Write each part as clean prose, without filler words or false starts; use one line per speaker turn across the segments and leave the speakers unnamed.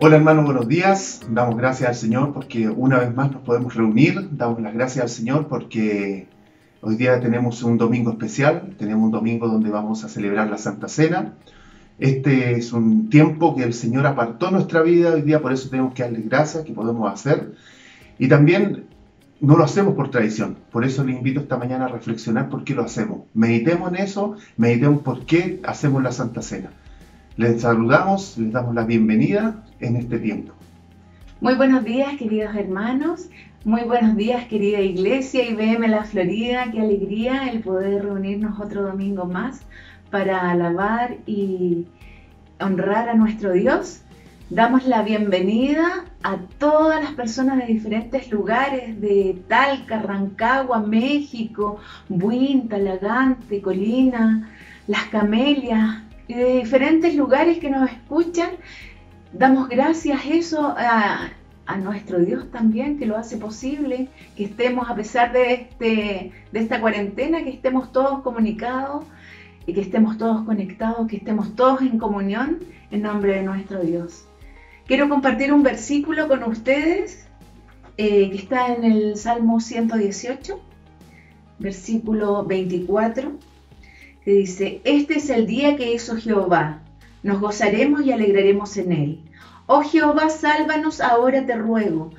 Hola hermanos, buenos días. Damos gracias al Señor porque una vez más nos podemos reunir. Damos las gracias al Señor porque hoy día tenemos un domingo especial. Tenemos un domingo donde vamos a celebrar la Santa Cena. Este es un tiempo que el Señor apartó nuestra vida hoy día, por eso tenemos que darle gracias, que podemos hacer. Y también no lo hacemos por tradición. Por eso les invito esta mañana a reflexionar por qué lo hacemos. Meditemos en eso, meditemos por qué hacemos la Santa Cena. Les saludamos, les damos la bienvenida en este tiempo.
Muy buenos días, queridos hermanos. Muy buenos días, querida iglesia IBM La Florida. Qué alegría el poder reunirnos otro domingo más para alabar y honrar a nuestro Dios. Damos la bienvenida a todas las personas de diferentes lugares, de Talca, Rancagua, México, Buin, Talagante, Colina, Las Camelias, y de diferentes lugares que nos escuchan. Damos gracias a nuestro Dios también, que lo hace posible, que estemos, a pesar de esta cuarentena, que estemos todos comunicados y que estemos todos conectados, que estemos todos en comunión en nombre de nuestro Dios. Quiero compartir un versículo con ustedes que está en el Salmo 118, versículo 24, que dice: Este es el día que hizo Jehová, nos gozaremos y alegraremos en él. Oh Jehová, sálvanos ahora, te ruego,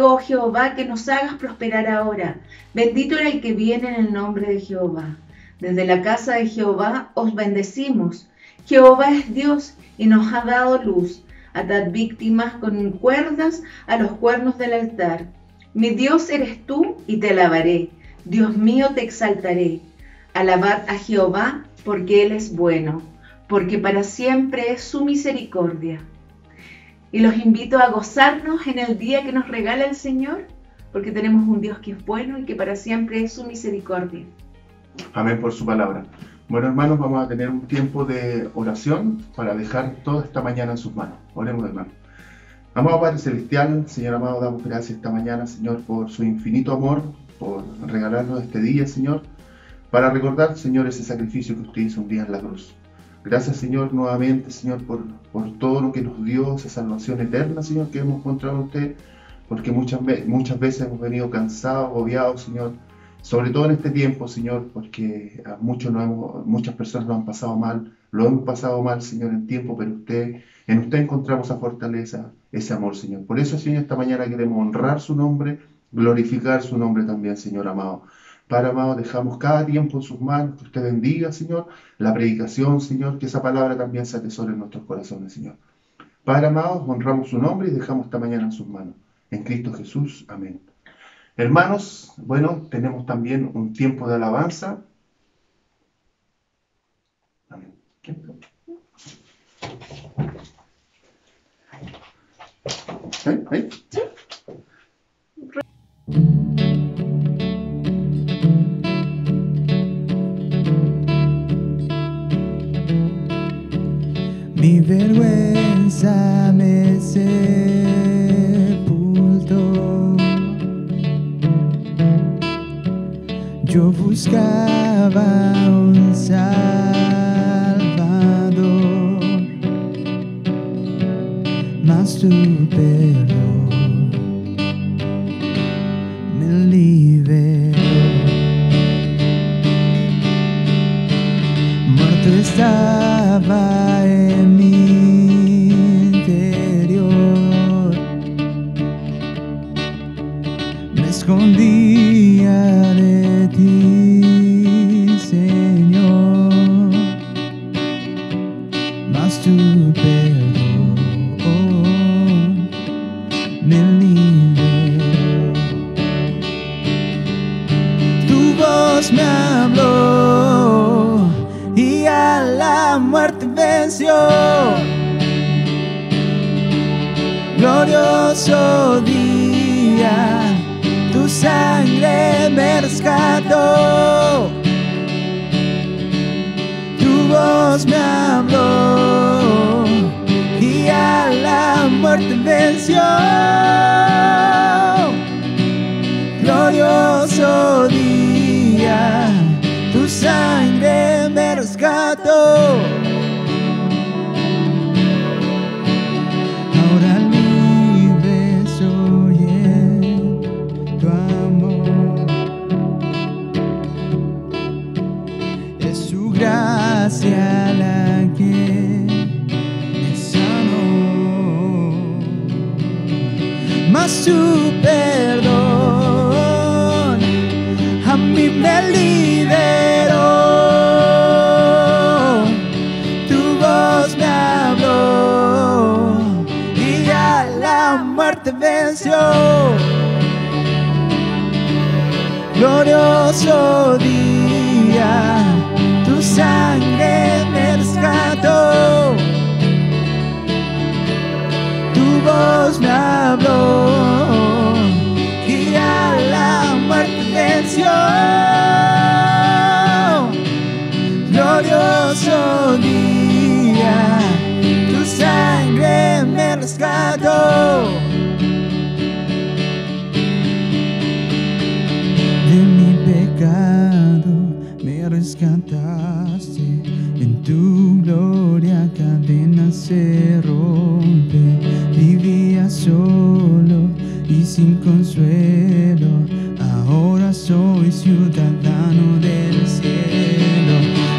oh Jehová, que nos hagas prosperar ahora. Bendito el que viene en el nombre de Jehová. Desde la casa de Jehová os bendecimos. Jehová es Dios y nos ha dado luz. Atad víctimas con cuerdas a los cuernos del altar. Mi Dios eres tú y te alabaré. Dios mío, te exaltaré. Alabad a Jehová porque Él es bueno, porque para siempre es su misericordia. Y los invito a gozarnos en el día que nos regala el Señor, porque tenemos un Dios que es bueno y que para siempre es su misericordia.
Amén por su palabra. Bueno, hermanos, vamos a tener un tiempo de oración para dejar toda esta mañana en sus manos. Oremos, hermanos. Amado Padre Celestial, Señor amado, damos gracias esta mañana, Señor, por su infinito amor, por regalarnos este día, Señor, para recordar, Señor, ese sacrificio que usted hizo un día en la cruz. Gracias, Señor, nuevamente, Señor, por todo lo que nos dio, esa salvación eterna, Señor, que hemos encontrado en usted, porque muchas veces hemos venido cansados, agobiados, Señor, sobre todo en este tiempo, Señor, porque a muchas personas lo han pasado mal, lo hemos pasado mal, Señor, en tiempo, pero en usted encontramos esa fortaleza, ese amor, Señor. Por eso, Señor, esta mañana queremos honrar su nombre, glorificar su nombre también, Señor amado. Padre amado, dejamos cada tiempo en sus manos, que usted bendiga, Señor, la predicación, Señor, que esa palabra también se atesore en nuestros corazones, Señor. Padre amado, honramos su nombre y dejamos esta mañana en sus manos. En Cristo Jesús, amén. Hermanos, bueno, tenemos también un tiempo de alabanza. Amén. ¿Ahí?
¿Sí?
Mi vergüenza me sepultó. Yo buscaba un Salvador, mas tu perdón me liberó. Muerto estaba en mi interior, me escondía de ti, Señor, mas tu perdón me liberó. Tu voz me habló y a la muerte venció. Glorioso día, tu sangre me rescató. Tu voz me habló y a la muerte venció. Glorioso día, tu sangre me rescató. Ahora gracia la que me sanó, mas su perdón a mí me liberó. Tu voz me habló y a la muerte venció. Glorioso día, tu sangre me rescató. Tu voz me habló y a la muerte venció. Glorioso día, tu sangre me rescató. Me rescataste, en tu gloria cadenas se rompen. Vivía solo y sin consuelo, ahora soy ciudadano del cielo.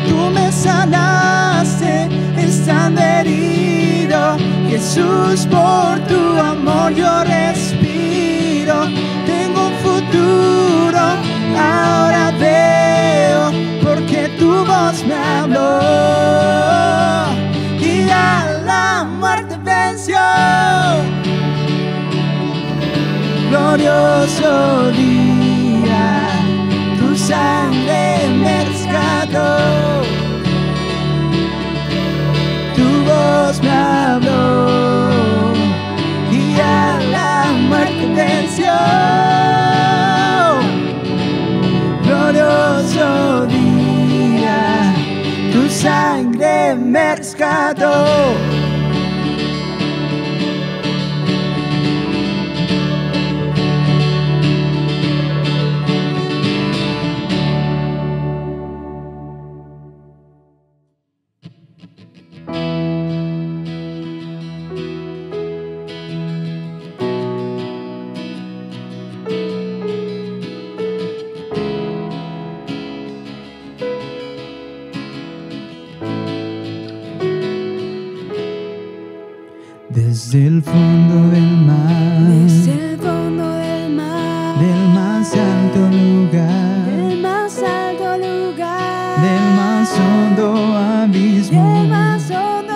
Tú me sanaste estando herido, Jesús, por tu amor yo respiro. Tengo un futuro, ahora veo, porque tu voz me habló y a la muerte venció. Glorioso día, tu sangre me rescató. Tu voz me habló y a la muerte venció. Glorioso día, tu sangre me rescató. Desde el fondo del mar,
desde el fondo del mar,
del más alto lugar,
del más alto lugar,
del más hondo abismo,
del más hondo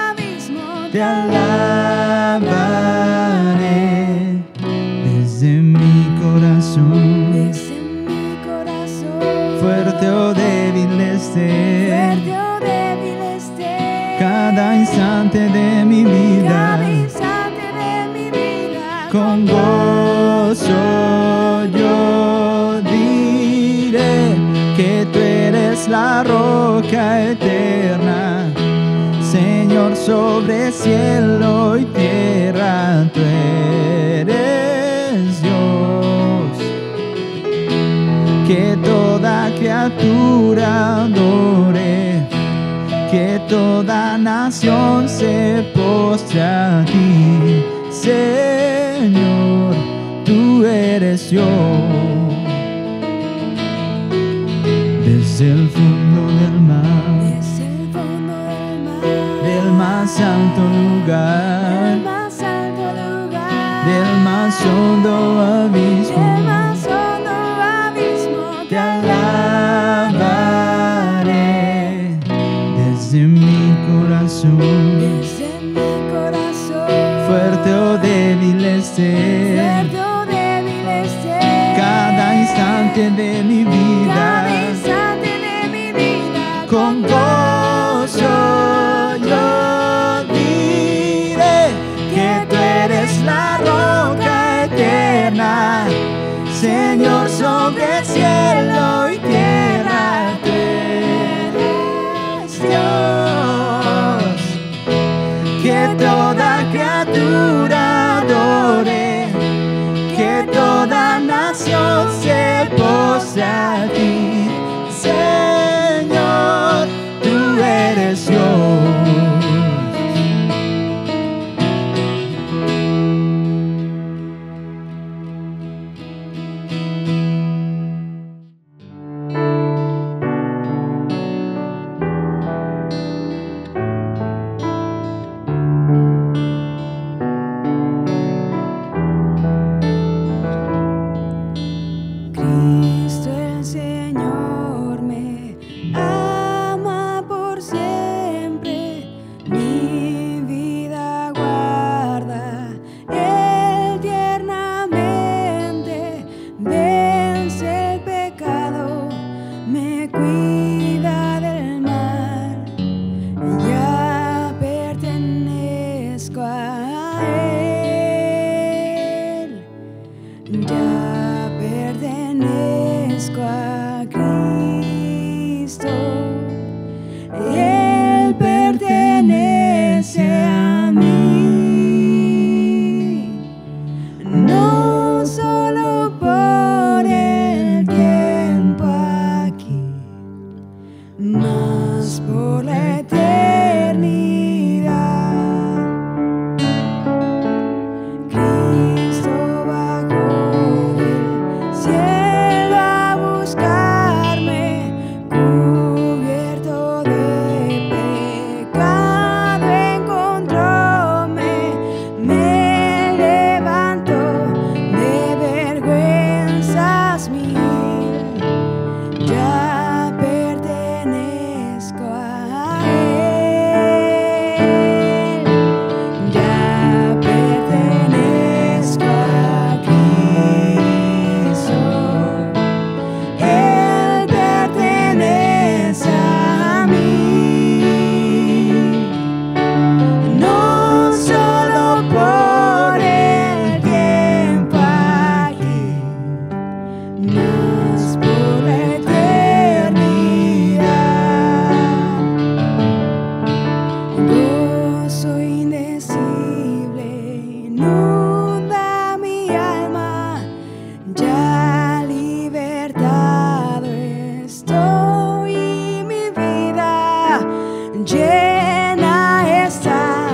abismo,
te alabaré. Desde mi corazón,
desde mi corazón,
fuerte o débil esté,
fuerte o débil esté,
cada instante de mi vida,
cada instante de mi vida,
con gozo yo diré que tú eres la roca eterna, Señor, sobre cielo y tierra. Tú eres Dios, que toda criatura adore, que toda nación se postre a ti. Señor, tú eres Dios. Desde el fondo del mar,
desde el fondo del mar,
del más alto lugar,
del más alto lugar,
del más hondo abismo,
del más hondo abismo,
te alabaré. Desde mi corazón,
desde mi corazón,
fuerte o débil esté,
fuerte o débil esté,
cada instante de mi
cada
vida,
instante de mi vida,
con gozo yo diré que tú eres la roca eterna, Señor, sobre el cielo y tierra. Tú eres Dios, que toda criatura adore, que toda nación se postre a ti. Señor, tú eres Dios.
Él pertenece a mí, no solo por el tiempo aquí, mas por la eternidad. Cristo bajó del cielo a buscarme, cubierto de pecado encontróme, me levantó de vergüenzas mil. Ya pertenezco a Él, ya pertenezco a Cristo. Él pertenece a mí, no solo por el tiempo aquí, mas por la eternidad. Gozo indecible inunda mi alma, ya libertado estoy y mi vida llena está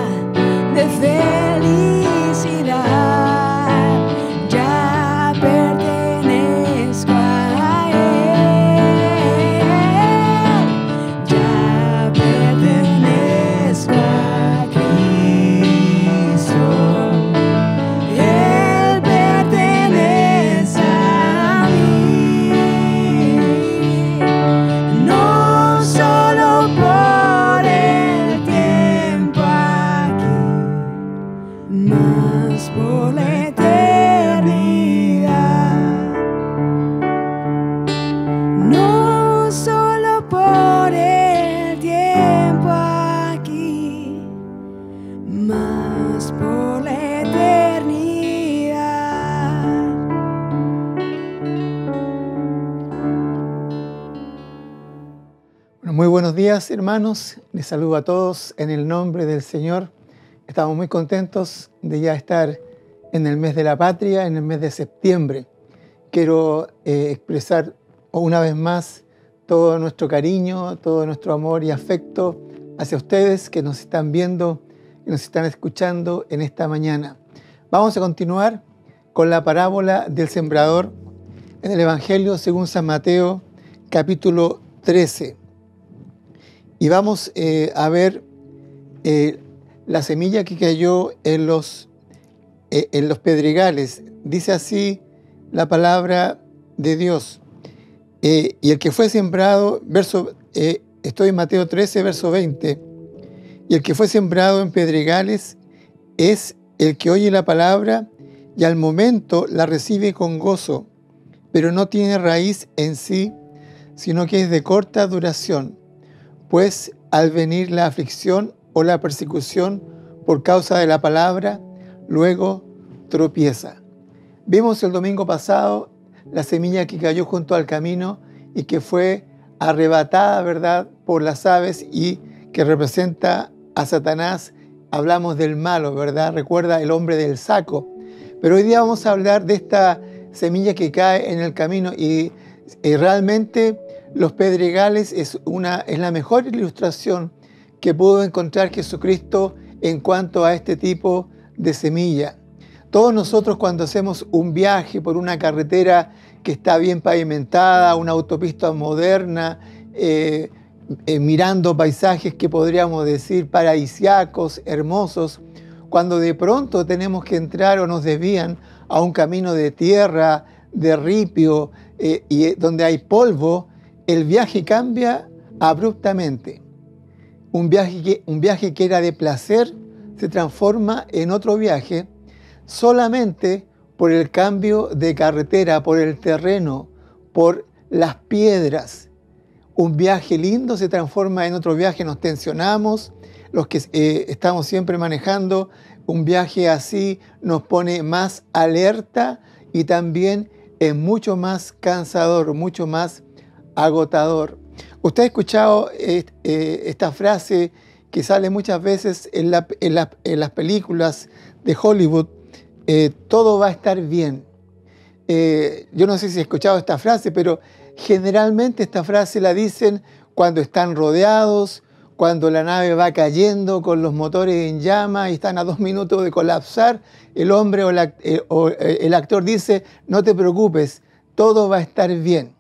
de felicidad. Ya pertenezco a Él, ya pertenezco a Cristo. Él pertenece a mí, no solo por el tiempo aquí, mas por la eternidad. No solo por el tiempo aquí, mas por la eternidad.
Bueno, muy buenos días, hermanos. Les saludo a todos en el nombre del Señor. Estamos muy contentos de ya estar en el mes de la patria, en el mes de septiembre. Quiero expresar una vez más todo nuestro cariño, todo nuestro amor y afecto hacia ustedes que nos están viendo y nos están escuchando en esta mañana. Vamos a continuar con la parábola del sembrador en el Evangelio según San Mateo, capítulo 13. Y vamos a ver la semilla que cayó en los pedregales. Dice así la palabra de Dios. Y el que fue sembrado, estoy en Mateo 13, verso 20. Y el que fue sembrado en pedregales es el que oye la palabra y al momento la recibe con gozo, pero no tiene raíz en sí, sino que es de corta duración. Pues al venir la aflicción o la persecución por causa de la palabra, luego tropieza. Vimos el domingo pasado la semilla que cayó junto al camino y que fue arrebatada, ¿verdad?, por las aves y que representa a Satanás. Hablamos del malo, ¿verdad? Recuerda el hombre del saco. Pero hoy día vamos a hablar de esta semilla que cae en el camino y realmente los pedregales es la mejor ilustración que pudo encontrar Jesucristo en cuanto a este tipo de semilla. Todos nosotros cuando hacemos un viaje por una carretera que está bien pavimentada, una autopista moderna, mirando paisajes que podríamos decir paradisíacos, hermosos, cuando de pronto tenemos que entrar o nos desvían a un camino de tierra, de ripio, y donde hay polvo, el viaje cambia abruptamente. Un viaje que era de placer se transforma en otro viaje solamente por el cambio de carretera, por el terreno, por las piedras. Un viaje lindo se transforma en otro viaje, nos tensionamos, los que estamos siempre manejando, un viaje así nos pone más alerta y también es mucho más cansador, mucho más agotador. Usted ha escuchado esta frase que sale muchas veces en las películas de Hollywood, todo va a estar bien. Yo no sé si he escuchado esta frase, pero generalmente esta frase la dicen cuando están rodeados, cuando la nave va cayendo con los motores en llamas y están a 2 minutos de colapsar. El hombre o el actor dice, no te preocupes, todo va a estar bien.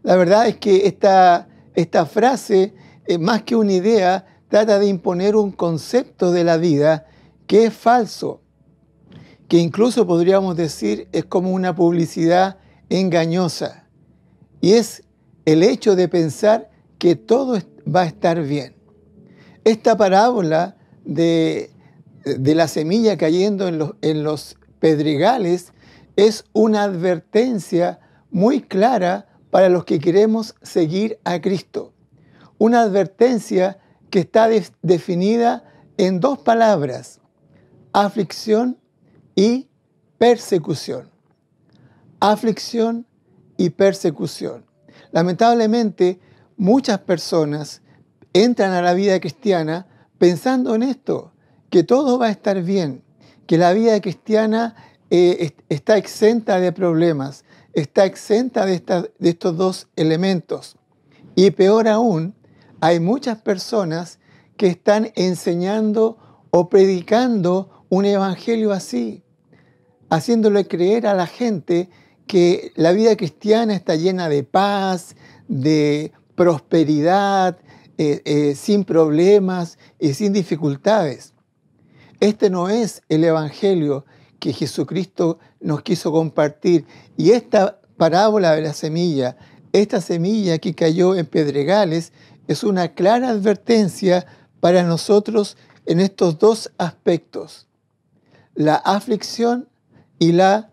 La verdad es que esta frase, más que una idea, trata de imponer un concepto de la vida que es falso, que incluso podríamos decir es como una publicidad engañosa. Y es el hecho de pensar que todo va a estar bien. Esta parábola de la semilla cayendo en los pedregales es una advertencia muy clara para los que queremos seguir a Cristo. Una advertencia que está definida en 2 palabras: aflicción y persecución. Aflicción y persecución. Lamentablemente, muchas personas entran a la vida cristiana pensando en esto, que todo va a estar bien, que la vida cristiana está exenta de problemas, está exenta de estos 2 elementos. Y peor aún, hay muchas personas que están enseñando o predicando un evangelio así, haciéndole creer a la gente que la vida cristiana está llena de paz, de prosperidad, sin problemas y sin dificultades. Este no es el evangelio que Jesucristo nos quiso compartir. Y esta parábola de la semilla, esta semilla que cayó en pedregales, es una clara advertencia para nosotros en estos 2 aspectos: la aflicción y la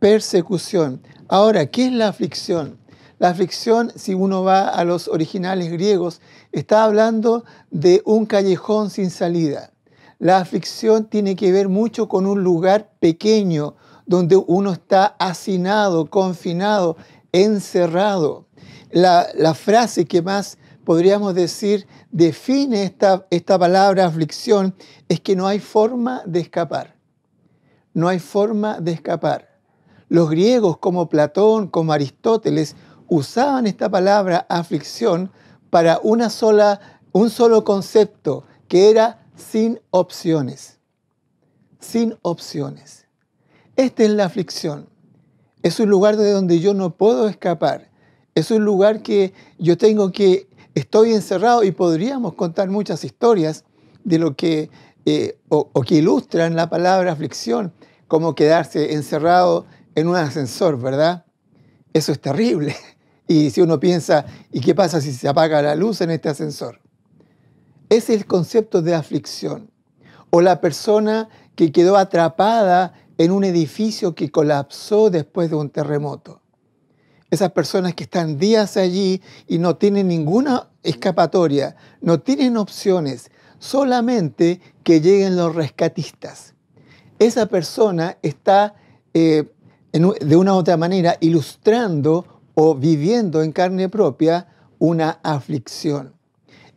persecución. Ahora, ¿qué es la aflicción? La aflicción, si uno va a los originales griegos, está hablando de un callejón sin salida. La aflicción tiene que ver mucho con un lugar pequeño donde uno está hacinado, confinado, encerrado. La frase que más podríamos decir define esta palabra aflicción es que no hay forma de escapar. No hay forma de escapar. Los griegos como Platón, como Aristóteles, usaban esta palabra aflicción para un solo concepto, que era sin opciones. Sin opciones. Esta es la aflicción. Es un lugar de donde yo no puedo escapar. Es un lugar que yo estoy encerrado, y podríamos contar muchas historias de lo que, o que ilustran la palabra aflicción, como quedarse encerrado en un ascensor, ¿verdad? Eso es terrible. Y si uno piensa, ¿y qué pasa si se apaga la luz en este ascensor? Ese es el concepto de aflicción. O la persona que quedó atrapada en un edificio que colapsó después de un terremoto. Esas personas que están días allí y no tienen ninguna escapatoria, no tienen opciones, solamente que lleguen los rescatistas. Esa persona está de una u otra manera ilustrando o viviendo en carne propia una aflicción.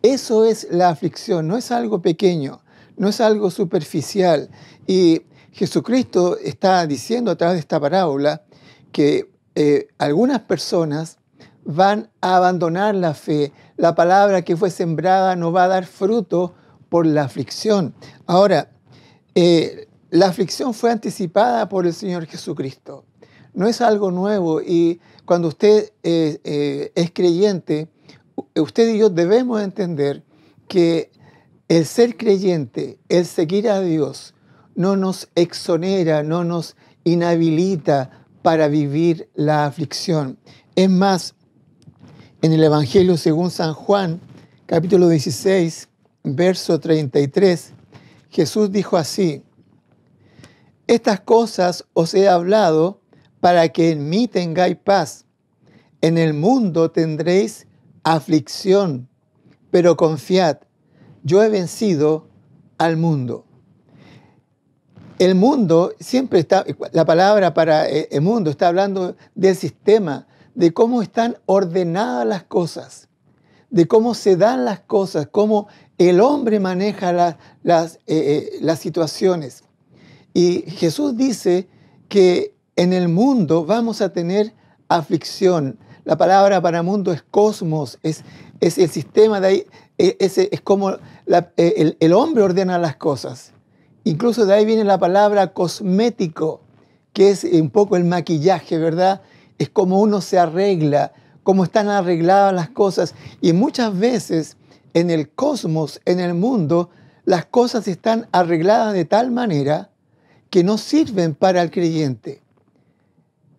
Eso es la aflicción, no es algo pequeño, no es algo superficial. Y Jesucristo está diciendo a través de esta parábola que algunas personas van a abandonar la fe. La palabra que fue sembrada no va a dar fruto por la aflicción. Ahora, la aflicción fue anticipada por el Señor Jesucristo. No es algo nuevo, y cuando usted es creyente, usted y yo debemos entender que el ser creyente, el seguir a Dios, no nos exonera, no nos inhabilita para vivir la aflicción. Es más, en el Evangelio según San Juan, capítulo 16, verso 33, Jesús dijo así: estas cosas os he hablado para que en mí tengáis paz. En el mundo tendréis aflicción, pero confiad, yo he vencido al mundo. El mundo siempre está, la palabra para el mundo está hablando del sistema, de cómo están ordenadas las cosas. de cómo se dan las cosas, cómo el hombre maneja las situaciones. Y Jesús dice que en el mundo vamos a tener aflicción. La palabra para mundo es cosmos, es el sistema de ahí, es como el hombre ordena las cosas. Incluso de ahí viene la palabra cosmético, que es un poco el maquillaje, ¿verdad? Es como uno se arregla, cómo están arregladas las cosas. Y muchas veces en el cosmos, en el mundo, las cosas están arregladas de tal manera que no sirven para el creyente.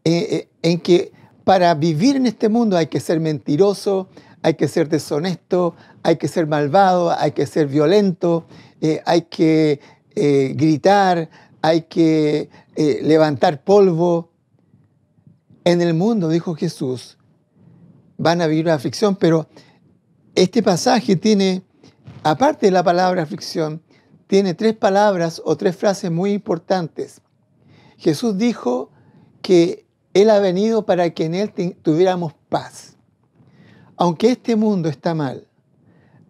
En que para vivir en este mundo hay que ser mentiroso, hay que ser deshonesto, hay que ser malvado, hay que ser violento, hay que gritar, hay que levantar polvo. En el mundo, dijo Jesús, van a vivir aflicción, pero este pasaje tiene, aparte de la palabra aflicción, tiene 3 palabras o 3 frases muy importantes. Jesús dijo que Él ha venido para que en Él tuviéramos paz. Aunque este mundo está mal,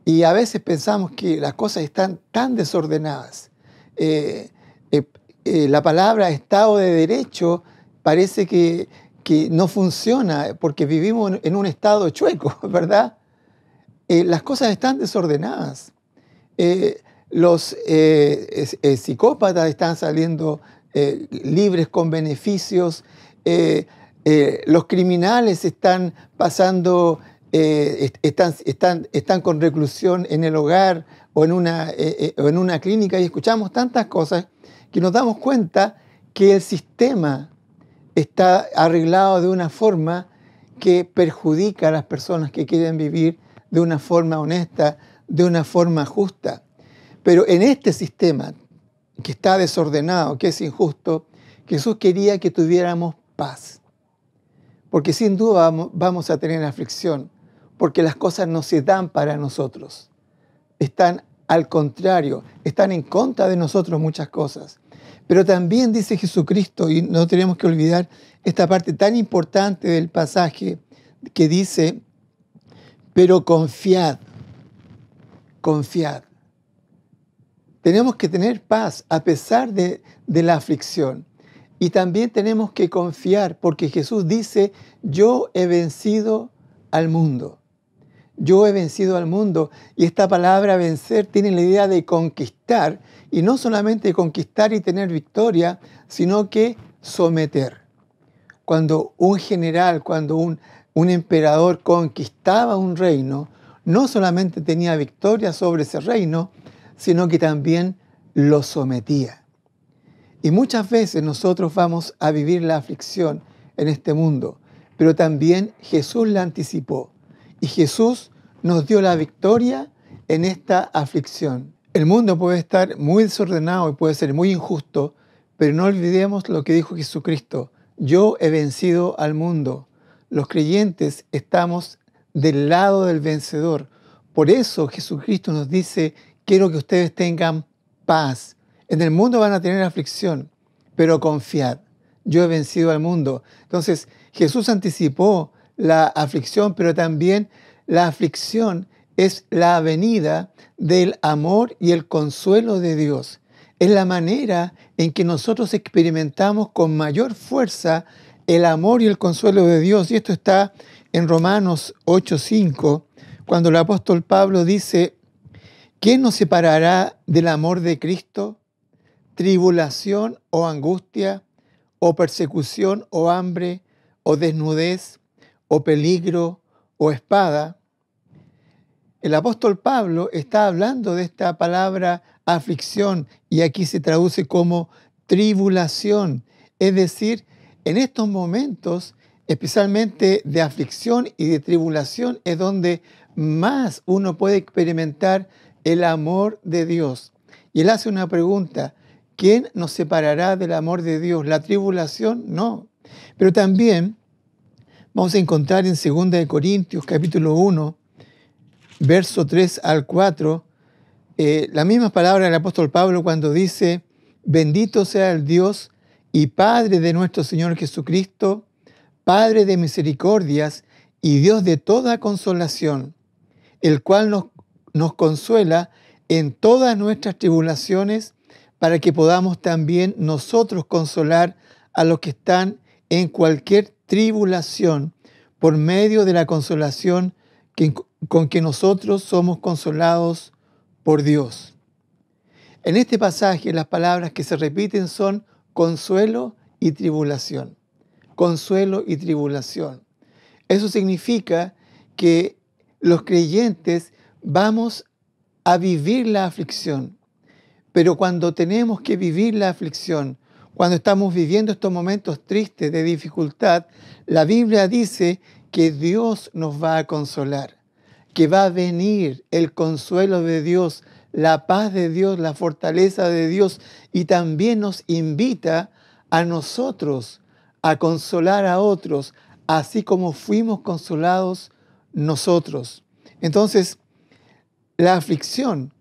y a veces pensamos que las cosas están tan desordenadas, la palabra Estado de Derecho parece que no funciona porque vivimos en un estado chueco, ¿verdad? Las cosas están desordenadas. Los psicópatas están saliendo libres con beneficios. Los criminales están pasando, están con reclusión en el hogar o en una clínica, y escuchamos tantas cosas que nos damos cuenta que el sistema está arreglado de una forma que perjudica a las personas que quieren vivir de una forma honesta, de una forma justa. Pero en este sistema que está desordenado, que es injusto, Jesús quería que tuviéramos paz. Porque sin duda vamos a tener aflicción, porque las cosas no se dan para nosotros. Están al contrario, están en contra de nosotros muchas cosas. Pero también dice Jesucristo, y no tenemos que olvidar esta parte tan importante del pasaje, que dice, pero confiad, confiad. Tenemos que tener paz a pesar de la aflicción. Y también tenemos que confiar, porque Jesús dice, yo he vencido al mundo. Yo he vencido al mundo. Y esta palabra vencer tiene la idea de conquistar, y no solamente conquistar y tener victoria, sino que someter. Cuando un general, cuando un emperador conquistaba un reino, no solamente tenía victoria sobre ese reino, sino que también lo sometía. Y muchas veces nosotros vamos a vivir la aflicción en este mundo, pero también Jesús la anticipó. Y Jesús nos dio la victoria en esta aflicción. El mundo puede estar muy desordenado y puede ser muy injusto, pero no olvidemos lo que dijo Jesucristo. Yo he vencido al mundo. Los creyentes estamos del lado del vencedor. Por eso Jesucristo nos dice, quiero que ustedes tengan paz. En el mundo van a tener aflicción, pero confiad. Yo he vencido al mundo. Entonces, Jesús anticipó la aflicción, pero también la aflicción es la venida del amor y el consuelo de Dios. Es la manera en que nosotros experimentamos con mayor fuerza el amor y el consuelo de Dios. Y esto está en Romanos 8:5, cuando el apóstol Pablo dice, ¿quién nos separará del amor de Cristo? ¿Tribulación o angustia, o persecución o hambre, o desnudez, o peligro, o espada? El apóstol Pablo está hablando de esta palabra aflicción, y aquí se traduce como tribulación. Es decir, en estos momentos, especialmente de aflicción y de tribulación, es donde más uno puede experimentar el amor de Dios. Y él hace una pregunta, ¿quién nos separará del amor de Dios? ¿La tribulación? No. Pero también vamos a encontrar en 2 Corintios capítulo 1, verso 3 al 4, la misma palabra del apóstol Pablo cuando dice, bendito sea el Dios y Padre de nuestro Señor Jesucristo, Padre de misericordias y Dios de toda consolación, el cual nos consuela en todas nuestras tribulaciones, para que podamos también nosotros consolar a los que están en cualquier tribulación, por medio de la consolación con que nosotros somos consolados por Dios. En este pasaje las palabras que se repiten son consuelo y tribulación. Consuelo y tribulación. Eso significa que los creyentes vamos a vivir la aflicción, pero cuando tenemos que vivir la aflicción, cuando estamos viviendo estos momentos tristes de dificultad, la Biblia dice que Dios nos va a consolar, que va a venir el consuelo de Dios, la paz de Dios, la fortaleza de Dios, y también nos invita a nosotros a consolar a otros, así como fuimos consolados nosotros. Entonces, la aflicción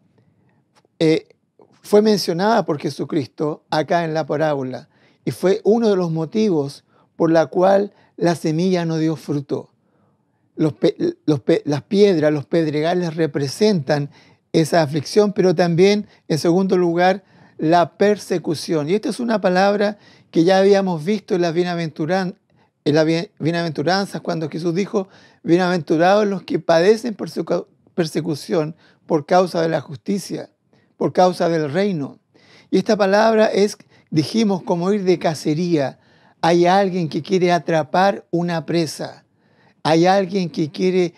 fue mencionada por Jesucristo acá en la parábola y fue uno de los motivos por la cual la semilla no dio fruto. Las piedras, los pedregales representan esa aflicción, pero también, en segundo lugar, la persecución. Y esta es una palabra que ya habíamos visto en las bienaventuranzas, cuando Jesús dijo: bienaventurados los que padecen persecución por causa de la justicia, por causa del reino. Y esta palabra es, dijimos, como ir de cacería. Hay alguien que quiere atrapar una presa. Hay alguien que quiere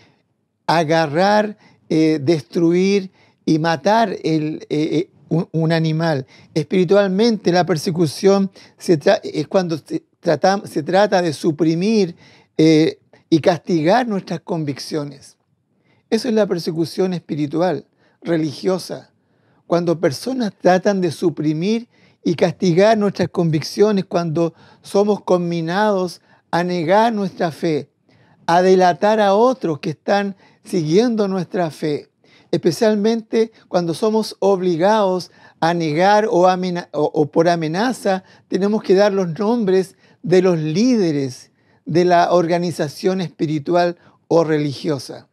agarrar, destruir y matar un animal. Espiritualmente, la persecución es cuando se trata de suprimir y castigar nuestras convicciones. Eso es la persecución espiritual, religiosa. Cuando personas tratan de suprimir y castigar nuestras convicciones, cuando somos conminados a negar nuestra fe, a delatar a otros que están siguiendo nuestra fe, especialmente cuando somos obligados a negar o por amenaza, tenemos que dar los nombres de los líderes de la organización espiritual o religiosa.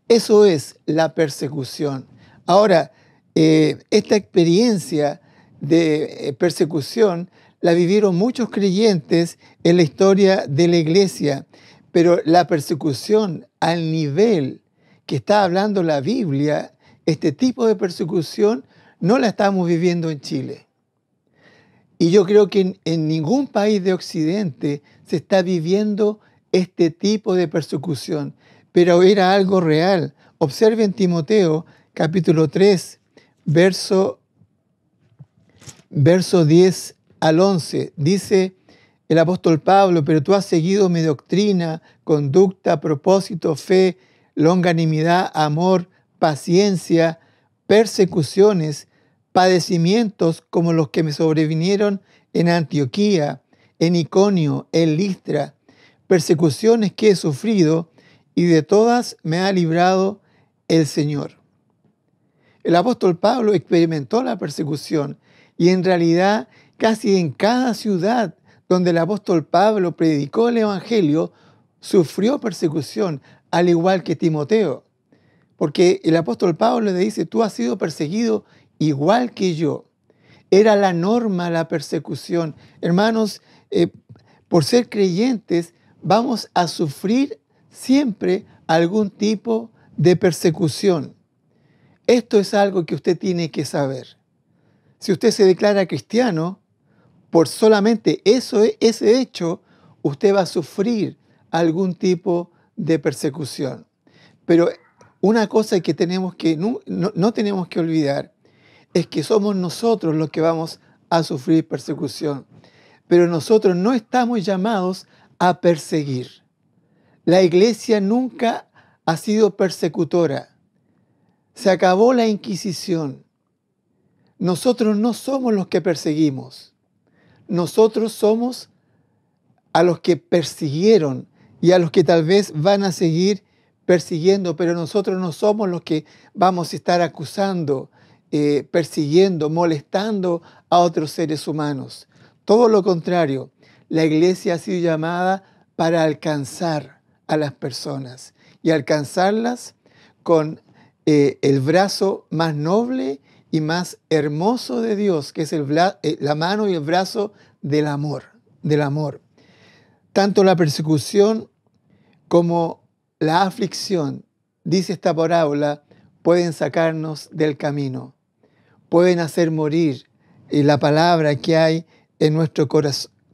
Eso es la persecución. Ahora, esta experiencia de persecución la vivieron muchos creyentes en la historia de la iglesia, pero la persecución al nivel que está hablando la Biblia, este tipo de persecución no la estamos viviendo en Chile. Y yo creo que en ningún país de Occidente se está viviendo este tipo de persecución, pero era algo real. Observen Timoteo, capítulo 3, verso 10 al 11. Dice el apóstol Pablo: pero tú has seguido mi doctrina, conducta, propósito, fe, longanimidad, amor, paciencia, persecuciones, padecimientos como los que me sobrevinieron en Antioquía, en Iconio, en Listra, persecuciones que he sufrido, y de todas me ha librado el Señor. El apóstol Pablo experimentó la persecución, y en realidad casi en cada ciudad donde el apóstol Pablo predicó el evangelio, sufrió persecución, al igual que Timoteo. Porque el apóstol Pablo le dice: tú has sido perseguido igual que yo. Era la norma la persecución. Hermanos, por ser creyentes vamos a sufrir siempre algún tipo de persecución. Esto es algo que usted tiene que saber. Si usted se declara cristiano, por solamente ese hecho, usted va a sufrir algún tipo de persecución. Pero una cosa que no tenemos que olvidar es que somos nosotros los que vamos a sufrir persecución. Pero nosotros no estamos llamados a perseguir. La iglesia nunca ha sido persecutora. Se acabó la Inquisición. Nosotros no somos los que perseguimos. Nosotros somos a los que persiguieron y a los que tal vez van a seguir persiguiendo, pero nosotros no somos los que vamos a estar acusando, persiguiendo, molestando a otros seres humanos. Todo lo contrario, la iglesia ha sido llamada para alcanzar a las personas y alcanzarlas con el brazo más noble y más hermoso de Dios, que es la mano y el brazo del amor, del amor. Tanto la persecución como la aflicción, dice esta parábola, pueden sacarnos del camino, pueden hacer morir la palabra que hay en nuestros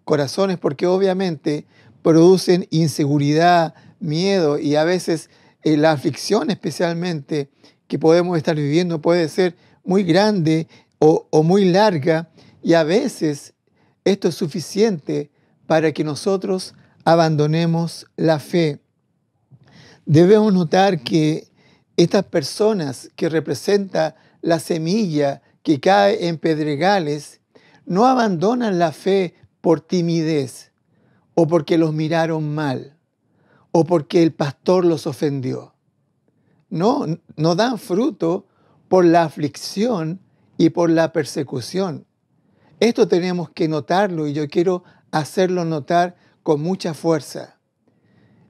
corazones, porque obviamente producen inseguridad, miedo, y a veces la aflicción especialmente que podemos estar viviendo puede ser muy grande o muy larga, y a veces esto es suficiente para que nosotros abandonemos la fe. Debemos notar que estas personas que representan la semilla que cae en pedregales no abandonan la fe por timidez o porque los miraron mal o porque el pastor los ofendió. No dan fruto por la aflicción y por la persecución. Esto tenemos que notarlo y yo quiero hacerlo notar con mucha fuerza.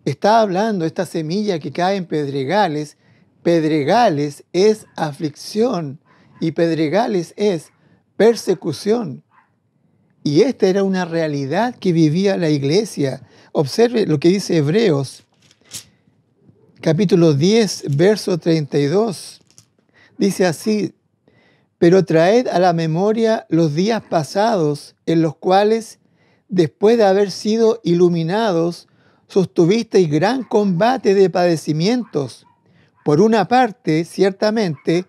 Está hablando esta semilla que cae en pedregales. Pedregales es aflicción y pedregales es persecución. Y esta era una realidad que vivía la iglesia. Observe lo que dice Hebreos, capítulo 10, verso 32. Dice así: pero traed a la memoria los días pasados en los cuales, después de haber sido iluminados, sostuvisteis gran combate de padecimientos. Por una parte, ciertamente,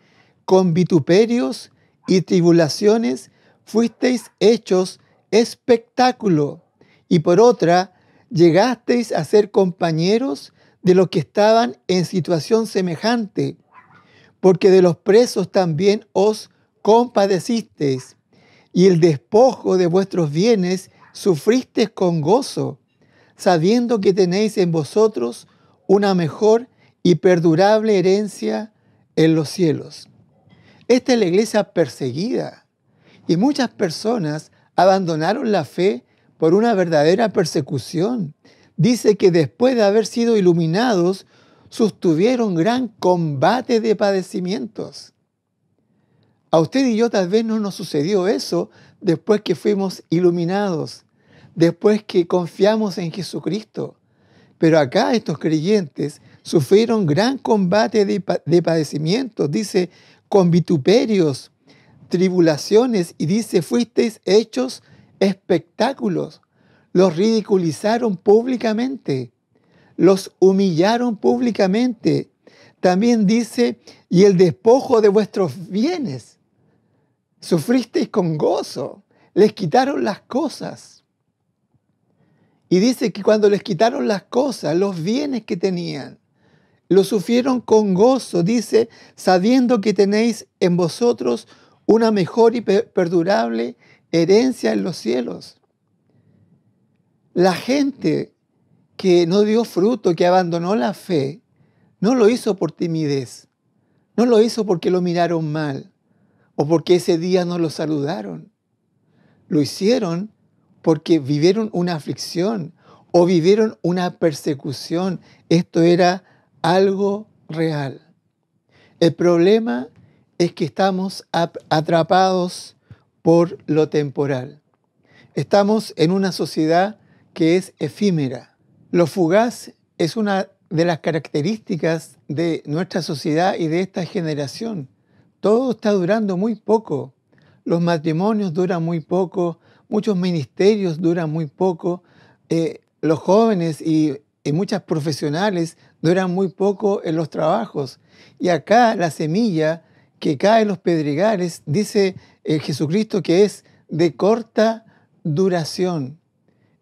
con vituperios y tribulaciones fuisteis hechos espectáculo, y por otra, llegasteis a ser compañeros de los que estaban en situación semejante, porque de los presos también os compadecisteis, y el despojo de vuestros bienes sufristeis con gozo, sabiendo que tenéis en vosotros una mejor y perdurable herencia en los cielos. Esta es la iglesia perseguida, y muchas personas abandonaron la fe por una verdadera persecución. Dice que después de haber sido iluminados, sostuvieron gran combate de padecimientos. A usted y yo tal vez no nos sucedió eso después que fuimos iluminados, después que confiamos en Jesucristo. Pero acá estos creyentes sufrieron gran combate de padecimientos, dice, con vituperios, tribulaciones, y dice, fuisteis hechos espectáculos. Los ridiculizaron públicamente, los humillaron públicamente. También dice, y el despojo de vuestros bienes. Sufristeis con gozo, les quitaron las cosas. Y dice que cuando les quitaron las cosas, los bienes que tenían, lo sufrieron con gozo, dice, sabiendo que tenéis en vosotros una mejor y perdurable herencia en los cielos. La gente que no dio fruto, que abandonó la fe, no lo hizo por timidez, no lo hizo porque lo miraron mal o porque ese día no lo saludaron. Lo hicieron porque vivieron una aflicción o vivieron una persecución. Esto era algo real. El problema es que estamos atrapados por lo temporal. Estamos en una sociedad que es efímera. Lo fugaz es una de las características de nuestra sociedad y de esta generación. Todo está durando muy poco. Los matrimonios duran muy poco, muchos ministerios duran muy poco, los jóvenes y muchas profesionales duran muy poco en los trabajos. Y acá la semilla que cae en los pedregales, dice Jesucristo que es de corta duración,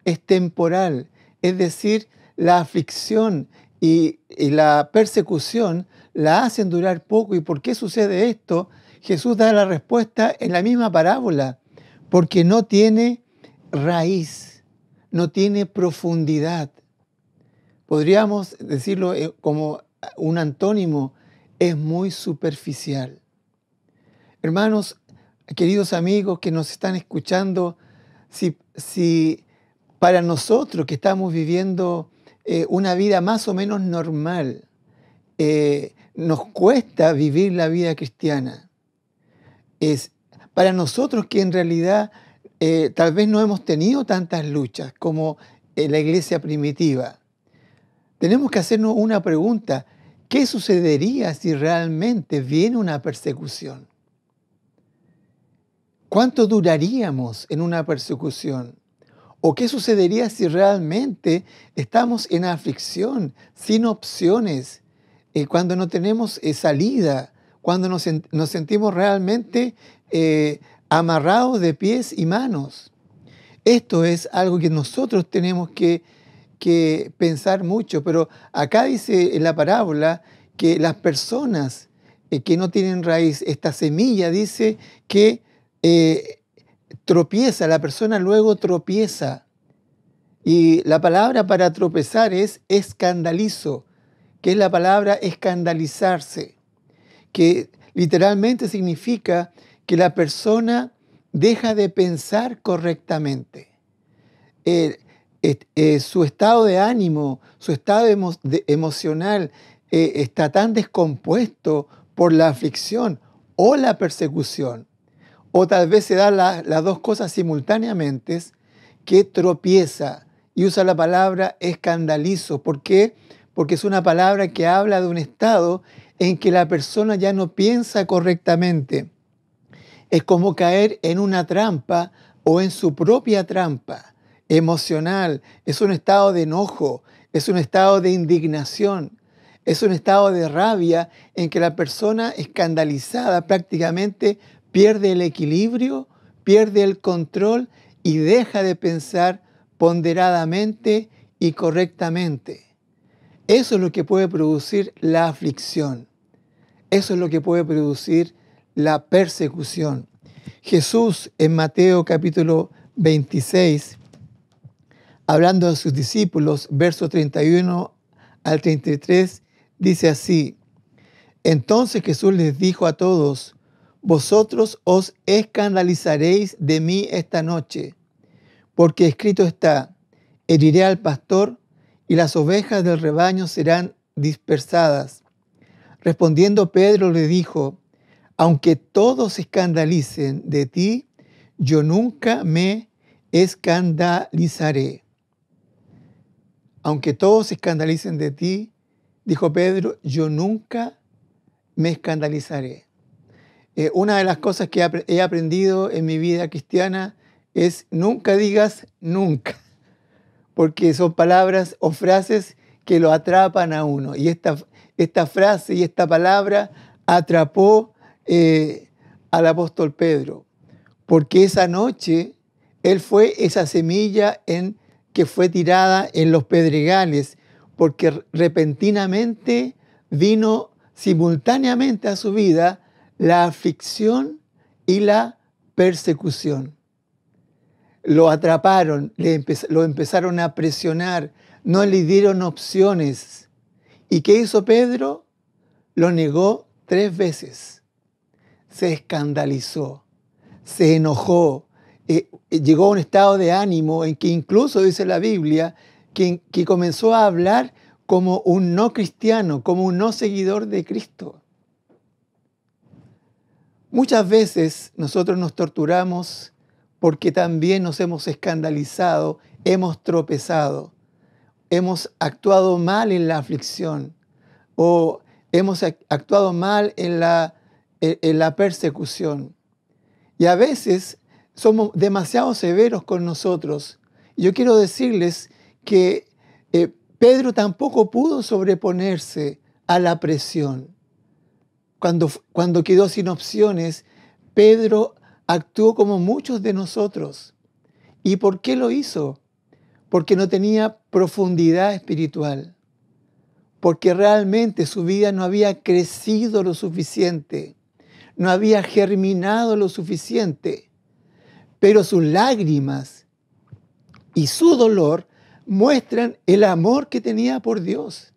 es temporal, es decir, la aflicción y la persecución la hacen durar poco. ¿Y por qué sucede esto? Jesús da la respuesta en la misma parábola, porque no tiene raíz, no tiene profundidad. Podríamos decirlo como un antónimo, es muy superficial. Hermanos, queridos amigos que nos están escuchando, si para nosotros que estamos viviendo una vida más o menos normal, nos cuesta vivir la vida cristiana. Es para nosotros que en realidad tal vez no hemos tenido tantas luchas como en la iglesia primitiva. Tenemos que hacernos una pregunta: ¿qué sucedería si realmente viene una persecución? ¿Cuánto duraríamos en una persecución? ¿O qué sucedería si realmente estamos en aflicción, sin opciones, cuando no tenemos salida, cuando nos sentimos realmente amarrados de pies y manos? Esto es algo que nosotros tenemos que pensar mucho, pero acá dice en la parábola que las personas que no tienen raíz, esta semilla dice que tropieza, la persona luego tropieza. Y la palabra para tropezar es escandalizo, que es la palabra escandalizarse, que literalmente significa que la persona deja de pensar correctamente. Su estado de ánimo, su estado emocional está tan descompuesto por la aflicción o la persecución, o tal vez se dan las dos cosas simultáneamente, que tropieza y usa la palabra escandalizo. ¿Por qué? Porque es una palabra que habla de un estado en que la persona ya no piensa correctamente. Es como caer en una trampa o en su propia trampa emocional. Es un estado de enojo, es un estado de indignación, es un estado de rabia en que la persona escandalizada prácticamente pierde el equilibrio, pierde el control y deja de pensar ponderadamente y correctamente. Eso es lo que puede producir la aflicción. Eso es lo que puede producir la persecución. Jesús en Mateo capítulo 26, hablando a sus discípulos, versos 31 al 33, dice así: Entonces Jesús les dijo a todos: Vosotros os escandalizaréis de mí esta noche, porque escrito está: heriré al pastor y las ovejas del rebaño serán dispersadas. Respondiendo Pedro le dijo: Aunque todos se escandalicen de ti, yo nunca me escandalizaré. Aunque todos se escandalicen de ti, dijo Pedro, yo nunca me escandalizaré. Una de las cosas que he aprendido en mi vida cristiana es nunca digas nunca, porque son palabras o frases que lo atrapan a uno. Y esta frase y esta palabra atrapó al apóstol Pedro, porque esa noche él fue esa semilla que fue tirada en los pedregales, porque repentinamente vino simultáneamente a su vida la aflicción y la persecución. Lo atraparon, lo empezaron a presionar, no le dieron opciones. ¿Y qué hizo Pedro? Lo negó 3 veces. Se escandalizó, se enojó, llegó a un estado de ánimo en que incluso dice la Biblia que comenzó a hablar como un no cristiano, como un no seguidor de Cristo. Muchas veces nosotros nos torturamos porque también nos hemos escandalizado, hemos tropezado, hemos actuado mal en la aflicción o hemos actuado mal en la persecución. Y a veces somos demasiado severos con nosotros. Yo quiero decirles que Pedro tampoco pudo sobreponerse a la presión. Cuando quedó sin opciones, Pedro actuó como muchos de nosotros. ¿Y por qué lo hizo? Porque no tenía profundidad espiritual. Porque realmente su vida no había crecido lo suficiente. No había germinado lo suficiente. Pero sus lágrimas y su dolor muestran el amor que tenía por Dios.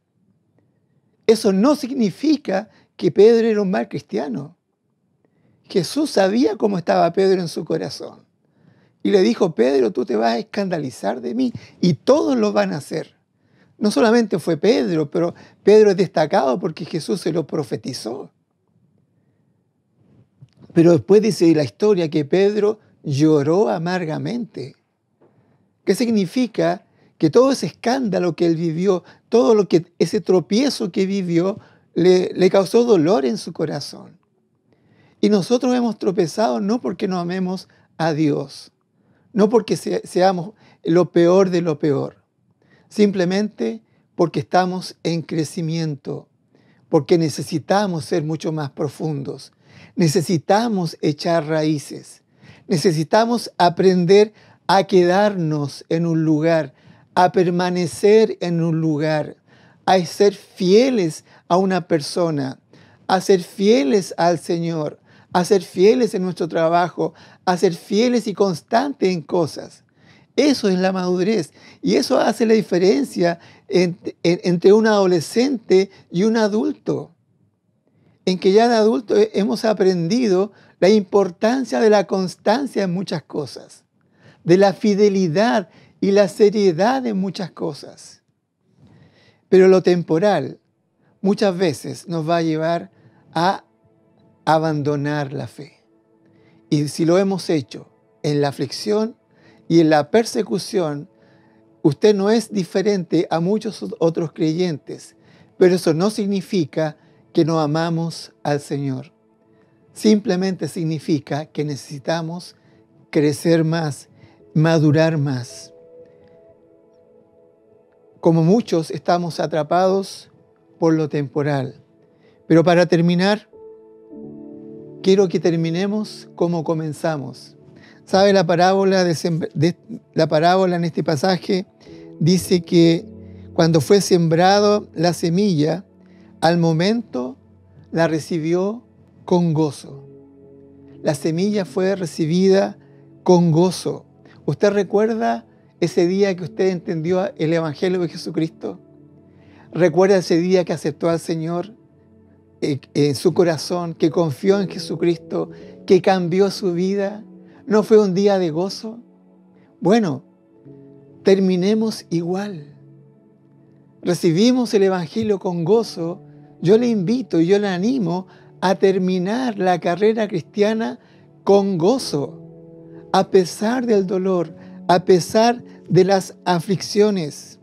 Eso no significa que Pedro era un mal cristiano. Jesús sabía cómo estaba Pedro en su corazón. Y le dijo: Pedro, tú te vas a escandalizar de mí. Y todos lo van a hacer. No solamente fue Pedro, pero Pedro es destacado porque Jesús se lo profetizó. Pero después dice la historia que Pedro lloró amargamente. ¿Qué significa? Que todo ese escándalo que él vivió, ese tropiezo que vivió, le causó dolor en su corazón. Y nosotros hemos tropezado no porque no amemos a Dios, no porque seamos lo peor de lo peor, simplemente porque estamos en crecimiento, porque necesitamos ser mucho más profundos, necesitamos echar raíces, necesitamos aprender a quedarnos en un lugar, a permanecer en un lugar, a ser fieles a una persona, a ser fieles al Señor, a ser fieles en nuestro trabajo, a ser fieles y constantes en cosas. Eso es la madurez y eso hace la diferencia entre un adolescente y un adulto. En que ya de adulto hemos aprendido la importancia de la constancia en muchas cosas, de la fidelidad y la seriedad en muchas cosas. Pero lo temporal muchas veces nos va a llevar a abandonar la fe. Y si lo hemos hecho en la aflicción y en la persecución, usted no es diferente a muchos otros creyentes, pero eso no significa que no amamos al Señor. Simplemente significa que necesitamos crecer más, madurar más. Como muchos estamos atrapados por lo temporal. Pero para terminar, quiero que terminemos como comenzamos. ¿Sabe la parábola en este pasaje? Dice que cuando fue sembrado la semilla, al momento la recibió con gozo. La semilla fue recibida con gozo. ¿Usted recuerda ese día que usted entendió el Evangelio de Jesucristo? ¿Recuerda ese día que aceptó al Señor en su corazón, que confió en Jesucristo, que cambió su vida? ¿No fue un día de gozo? Bueno, terminemos igual. Recibimos el Evangelio con gozo. Yo le invito y yo le animo a terminar la carrera cristiana con gozo, a pesar del dolor, a pesar de las aflicciones.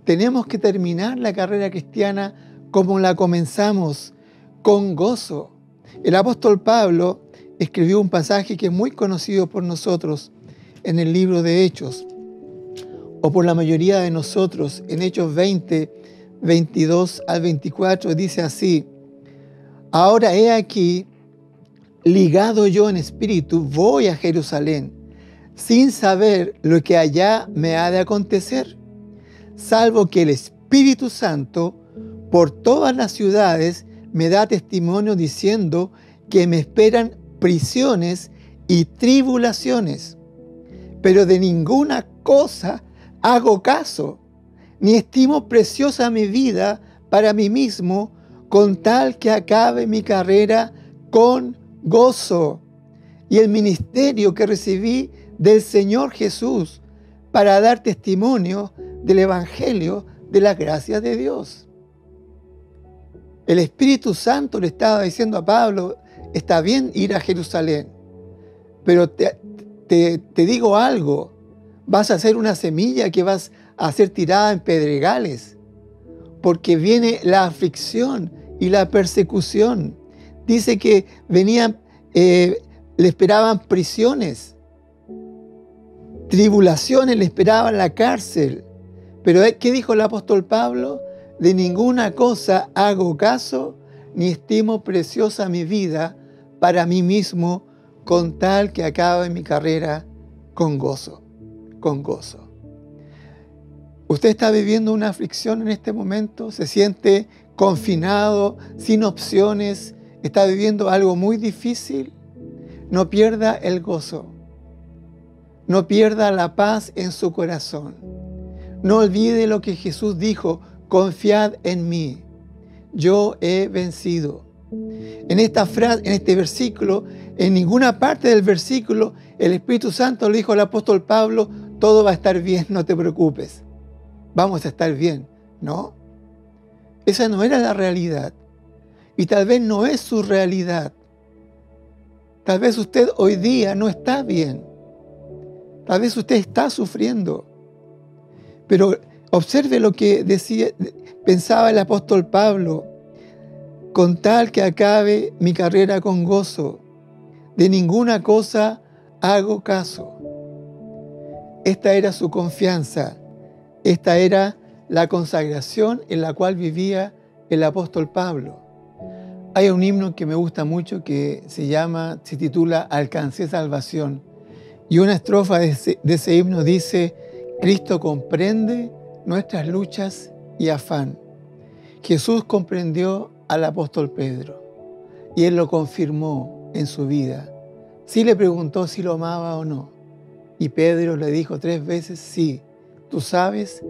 Tenemos que terminar la carrera cristiana como la comenzamos, con gozo. El apóstol Pablo escribió un pasaje que es muy conocido por nosotros en el libro de Hechos, o por la mayoría de nosotros, en Hechos 20, 22 al 24, dice así: ahora he aquí, ligado yo en espíritu, voy a Jerusalén, sin saber lo que allá me ha de acontecer, salvo que el Espíritu Santo por todas las ciudades me da testimonio diciendo que me esperan prisiones y tribulaciones. Pero de ninguna cosa hago caso, ni estimo preciosa mi vida para mí mismo, con tal que acabe mi carrera con gozo y el ministerio que recibí del Señor Jesús para dar testimonio del Evangelio de la gracia de Dios. El Espíritu Santo le estaba diciendo a Pablo: está bien ir a Jerusalén, pero te digo algo, vas a hacer una semilla que vas a ser tirada en pedregales, porque viene la aflicción y la persecución. Dice que venían, le esperaban prisiones, tribulaciones, le esperaban la cárcel. Pero ¿qué dijo el apóstol Pablo? De ninguna cosa hago caso, ni estimo preciosa mi vida para mí mismo, con tal que acabe mi carrera con gozo, con gozo. ¿Usted está viviendo una aflicción en este momento? ¿Se siente confinado, sin opciones? ¿Está viviendo algo muy difícil? No pierda el gozo. No pierda la paz en su corazón. No olvide lo que Jesús dijo: confiad en mí, yo he vencido. En esta frase, en este versículo, en ninguna parte del versículo, el Espíritu Santo le dijo al apóstol Pablo: todo va a estar bien, no te preocupes. Vamos a estar bien. ¿no? Esa no era la realidad. Y tal vez no es su realidad. Tal vez usted hoy día no está bien. Tal vez usted está sufriendo. Pero observe lo que pensaba el apóstol Pablo. Con tal que acabe mi carrera con gozo, de ninguna cosa hago caso. Esta era su confianza. Esta era la consagración en la cual vivía el apóstol Pablo. Hay un himno que me gusta mucho que se titula Alcancé salvación. Y una estrofa de ese himno dice: Cristo comprende nuestras luchas y afán. Jesús comprendió al apóstol Pedro y él lo confirmó en su vida. Sí le preguntó si lo amaba o no. Y Pedro le dijo 3 veces: sí, tú sabes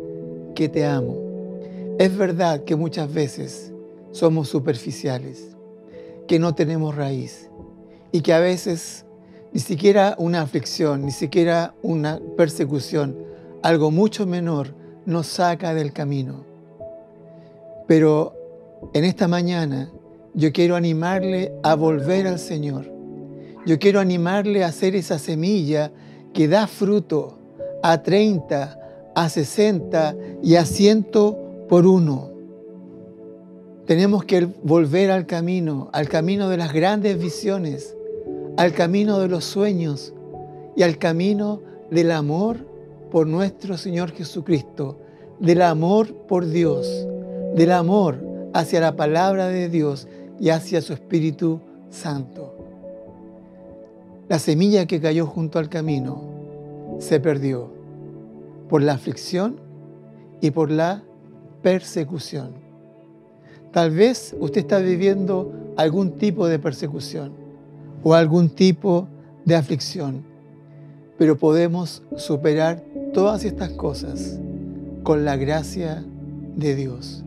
que te amo. Es verdad que muchas veces somos superficiales, que no tenemos raíz y que a veces ni siquiera una aflicción, ni siquiera una persecución, algo mucho menor, nos saca del camino. Pero en esta mañana yo quiero animarle a volver al Señor. Yo quiero animarle a hacer esa semilla que da fruto a 30, a 60 y a 100 por 1. Tenemos que volver al camino de las grandes visiones, al camino de los sueños y al camino del amor por nuestro Señor Jesucristo, del amor por Dios, del amor hacia la palabra de Dios y hacia su Espíritu Santo. La semilla que cayó junto al camino se perdió por la aflicción y por la persecución. Tal vez usted está viviendo algún tipo de persecución o algún tipo de aflicción, pero podemos superar todas estas cosas con la gracia de Dios.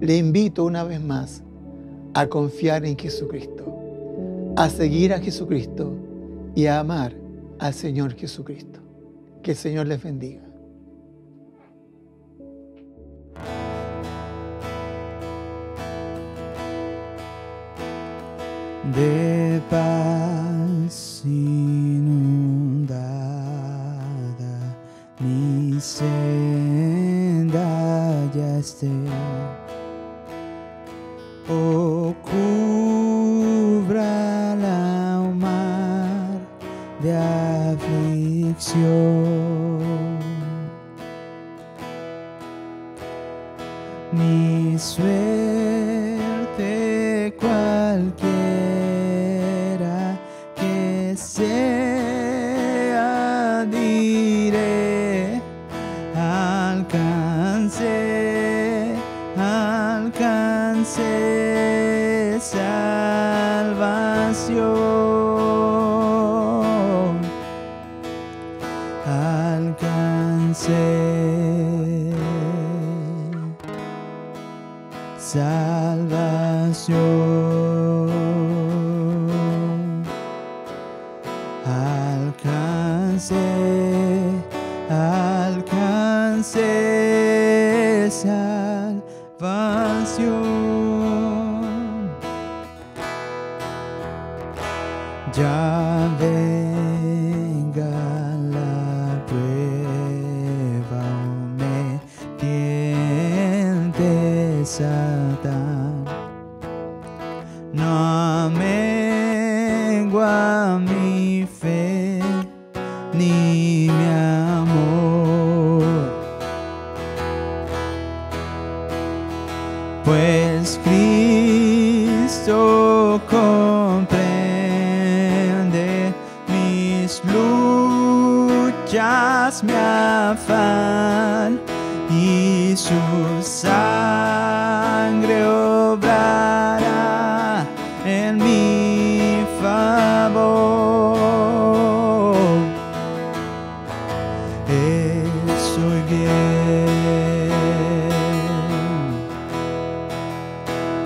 Le invito una vez más a confiar en Jesucristo, a seguir a Jesucristo y a amar al Señor Jesucristo. Que el Señor les bendiga.
De paz inundada, mi senda ya esté. Oh, cúbrala un mar de aflicción. Mi suerte cualquiera que sea, diré, alcancé salvación, alcancé salvación, alcancé salvación. Ya venga la prueba o me tiente Satán, no mengua mi fe ni mi amor, pues Cristo comprende mis luchas, mi afán, y su sangre obrará en mi favor. Estoy bien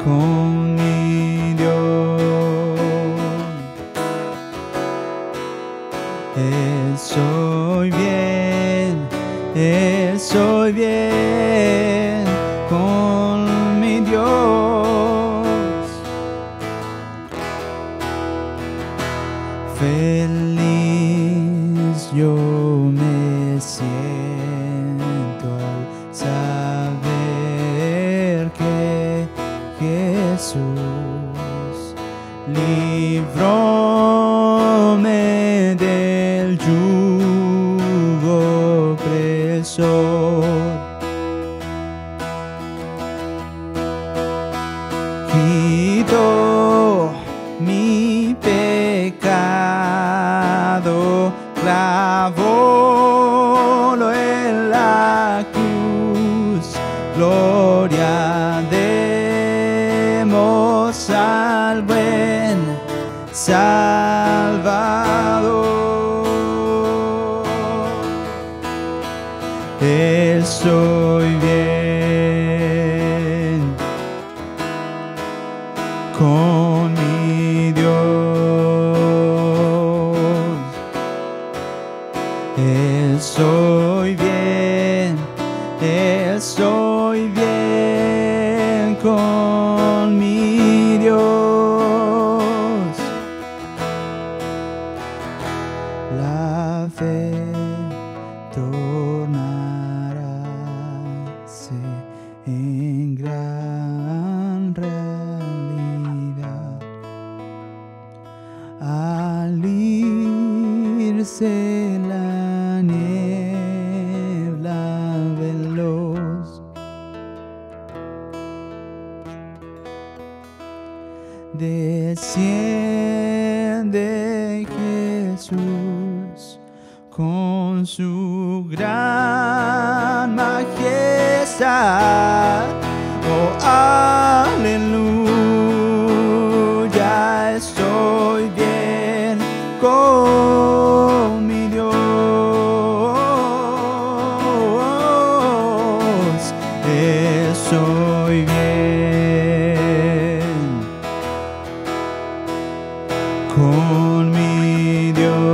con mi Dios. Estoy bien con Feliz yo me siento al saber que Jesús libróme del yugo opresor. Quitó mi pecado, clavólo en la cruz. Gloria demos al buen Salvador. Estoy bien con mi Dios. Estoy bien con mi Dios. La fe tornarase en gran realidad al irse la niebla veloz. Desciende Jesús con su gran majestad. Oh, aleluya, estoy bien con mi Dios. Estoy bien con mi Dios.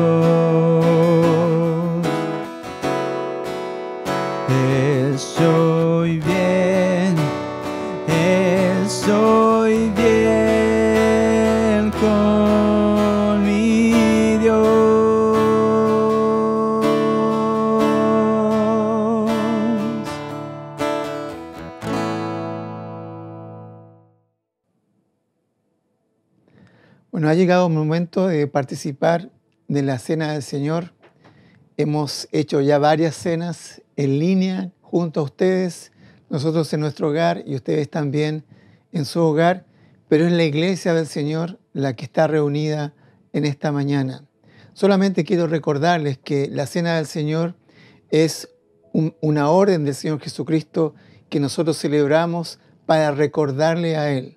Estoy bien con mi Dios.
Bueno, ha llegado el momento de participar de la Cena del Señor. Hemos hecho ya varias cenas en línea junto a ustedes, nosotros en nuestro hogar y ustedes también en su hogar, pero es la Iglesia del Señor la que está reunida en esta mañana. Solamente quiero recordarles que la Cena del Señor es una orden del Señor Jesucristo que nosotros celebramos para recordarle a Él.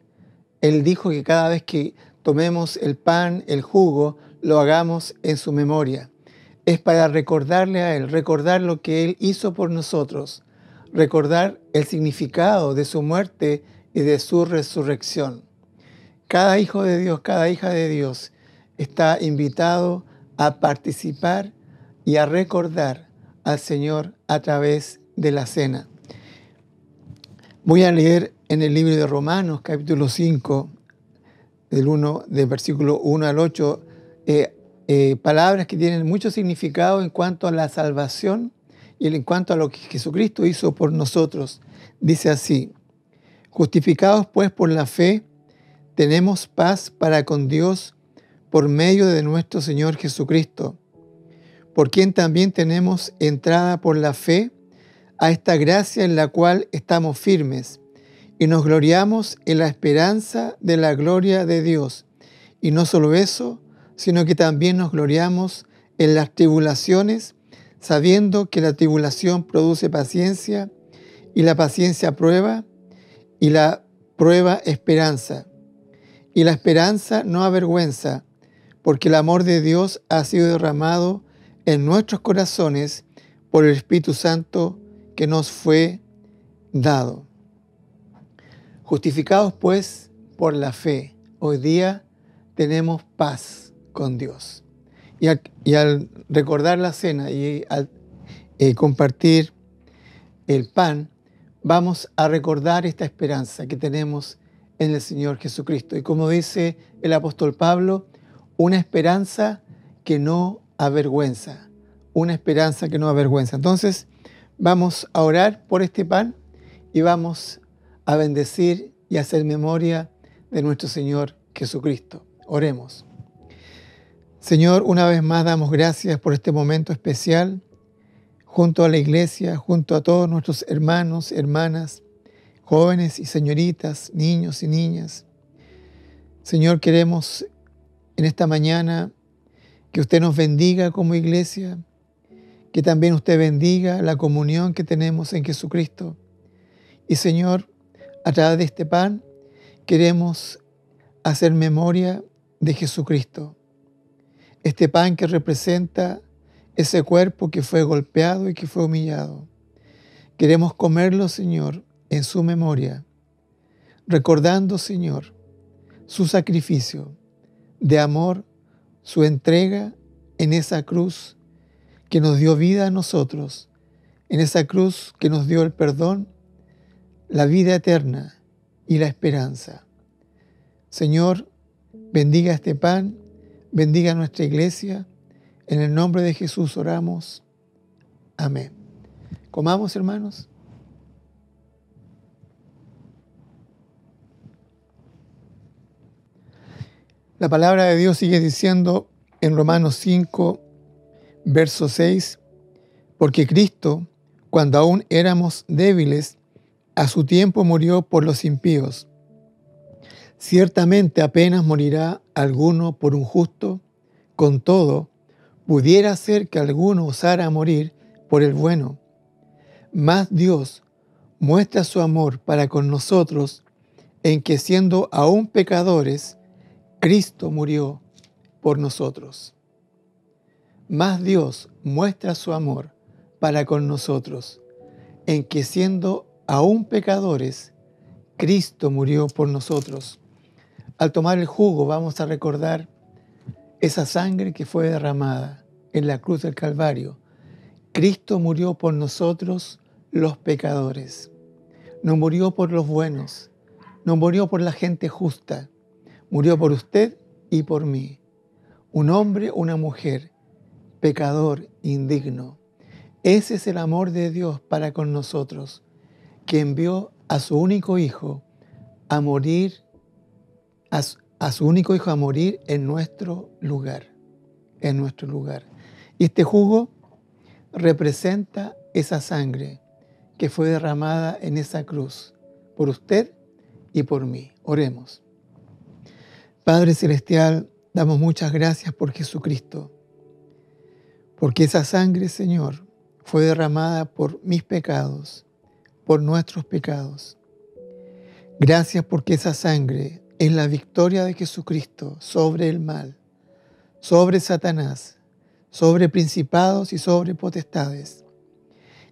Él dijo que cada vez que tomemos el pan, el jugo, lo hagamos en su memoria. Es para recordarle a Él, recordar lo que Él hizo por nosotros, recordar el significado de su muerte y de su resurrección. Cada hijo de Dios, cada hija de Dios está invitado a participar y a recordar al Señor a través de la cena. Voy a leer en el libro de Romanos, capítulo 5, del versículo 1 al 8, palabras que tienen mucho significado en cuanto a la salvación y en cuanto a lo que Jesucristo hizo por nosotros. Dice así: justificados pues por la fe, tenemos paz para con Dios por medio de nuestro Señor Jesucristo, por quien también tenemos entrada por la fe a esta gracia en la cual estamos firmes y nos gloriamos en la esperanza de la gloria de Dios. Y no solo eso, sino que también nos gloriamos en las tribulaciones, sabiendo que la tribulación produce paciencia, y la paciencia prueba, y la prueba esperanza. Y la esperanza no avergüenza, porque el amor de Dios ha sido derramado en nuestros corazones por el Espíritu Santo que nos fue dado. Justificados pues por la fe, hoy día tenemos paz con Dios. Y al recordar la cena y al compartir el pan, vamos a recordar esta esperanza que tenemos en el Señor Jesucristo. Y como dice el apóstol Pablo, una esperanza que no avergüenza, una esperanza que no avergüenza. Entonces, vamos a orar por este pan y vamos a bendecir y a hacer memoria de nuestro Señor Jesucristo. Oremos. Señor, una vez más damos gracias por este momento especial, junto a la iglesia, junto a todos nuestros hermanos, hermanas, jóvenes y señoritas, niños y niñas. Señor, queremos en esta mañana que usted nos bendiga como iglesia, que también usted bendiga la comunión que tenemos en Jesucristo. Y Señor, a través de este pan queremos hacer memoria de Jesucristo. Este pan que representa ese cuerpo que fue golpeado y que fue humillado. Queremos comerlo, Señor, en su memoria, recordando, Señor, su sacrificio de amor, su entrega en esa cruz que nos dio vida a nosotros, en esa cruz que nos dio el perdón, la vida eterna y la esperanza. Señor, bendiga este pan, bendiga nuestra iglesia. En el nombre de Jesús oramos. Amén. Comamos, hermanos. La palabra de Dios sigue diciendo en Romanos 5, verso 6, porque Cristo, cuando aún éramos débiles, a su tiempo murió por los impíos. Ciertamente apenas morirá alguno por un justo, con todo, pudiera ser que alguno osara morir por el bueno. Mas Dios muestra su amor para con nosotros en que siendo aún pecadores, Cristo murió por nosotros. Mas Dios muestra su amor para con nosotros en que siendo aún pecadores, Cristo murió por nosotros. Al tomar el jugo vamos a recordar esa sangre que fue derramada en la cruz del Calvario. Cristo murió por nosotros los pecadores. No murió por los buenos, no murió por la gente justa, murió por usted y por mí. Un hombre, una mujer, pecador, indigno. Ese es el amor de Dios para con nosotros, que envió a su único Hijo a morir, a su único Hijo a morir en nuestro lugar, en nuestro lugar. Y este jugo representa esa sangre que fue derramada en esa cruz por usted y por mí. Oremos. Padre Celestial, damos muchas gracias por Jesucristo, porque esa sangre, Señor, fue derramada por mis pecados, por nuestros pecados. Gracias porque esa sangre es la victoria de Jesucristo sobre el mal, sobre Satanás, sobre principados y sobre potestades.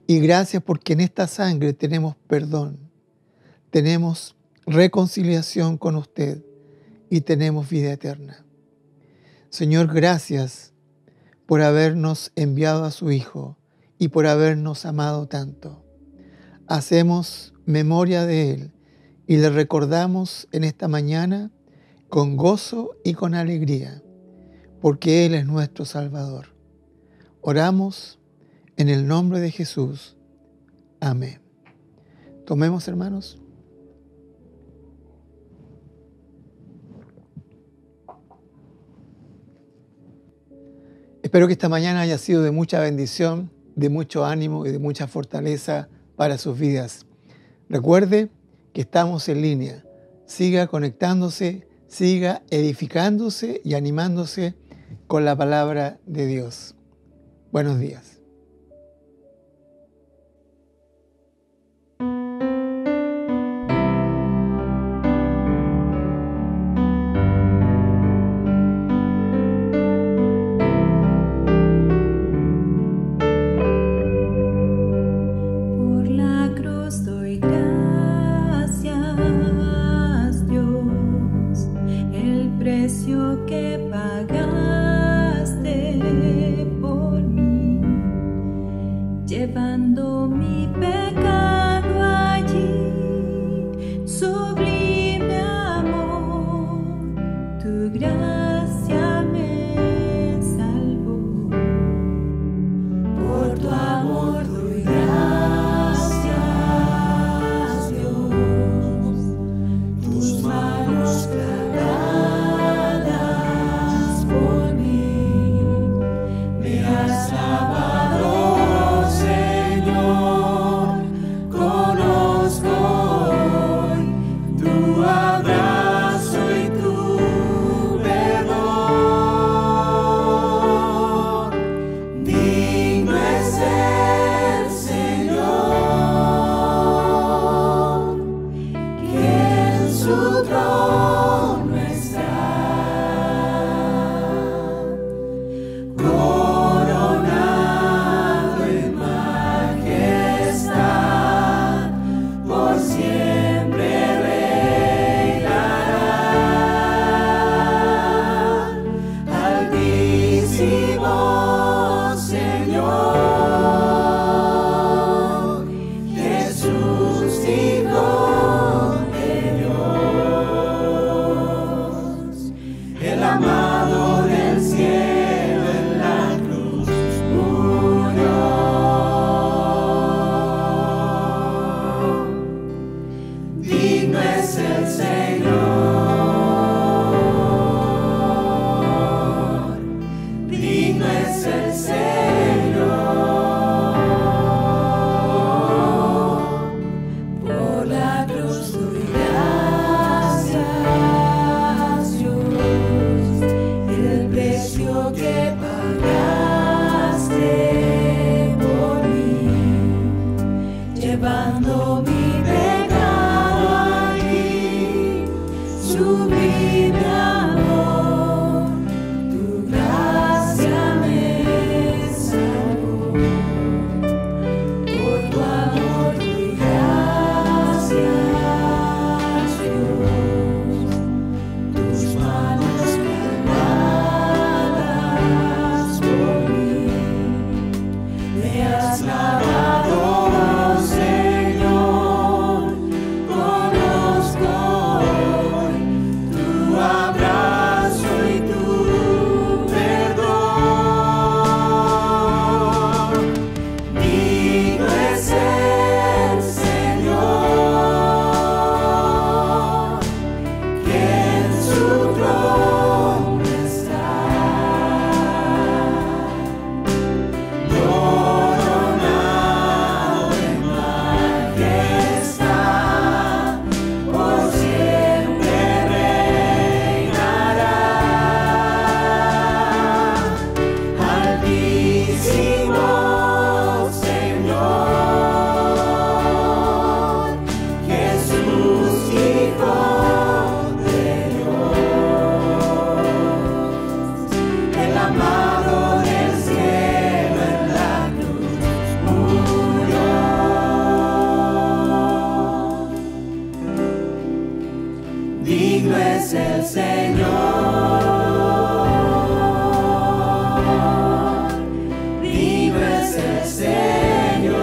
Y gracias porque en esta sangre tenemos perdón, tenemos reconciliación con usted y tenemos vida eterna. Señor, gracias por habernos enviado a su Hijo y por habernos amado tanto. Hacemos memoria de Él y le recordamos en esta mañana con gozo y con alegría, porque Él es nuestro Salvador. Oramos en el nombre de Jesús. Amén. Tomemos, hermanos. Espero que esta mañana haya sido de mucha bendición, de mucho ánimo y de mucha fortaleza para sus vidas. Recuerde que estamos en línea. Siga conectándose, siga edificándose y animándose con la palabra de Dios. Buenos días.
Por la cruz doy gracias, Dios, el precio que pagaste por mí, llevando mi pecado allí, sublime amor, tu gracia me salvó.
amado del cielo en la cruz murió. Digno es el Señor, digno es el Señor, por la cruz doy gracias, Dios, el precio que pagaste por mí, llevando mi pecado allí, sublime amor, tu gracia me salvó, por tu amor doy gracias, Dios, tus manos clavadas por mí, me has lavado, Señor, conozco hoy tu abrazo y tu perdón. Digno es el Señor, que en su trono está, coronado en majestad, por siempre reinará. Altísimo Señor, Jesús, Hijo de Dios, el amado del cielo en la cruz murió. Digno es el Señor, digno es el Señor,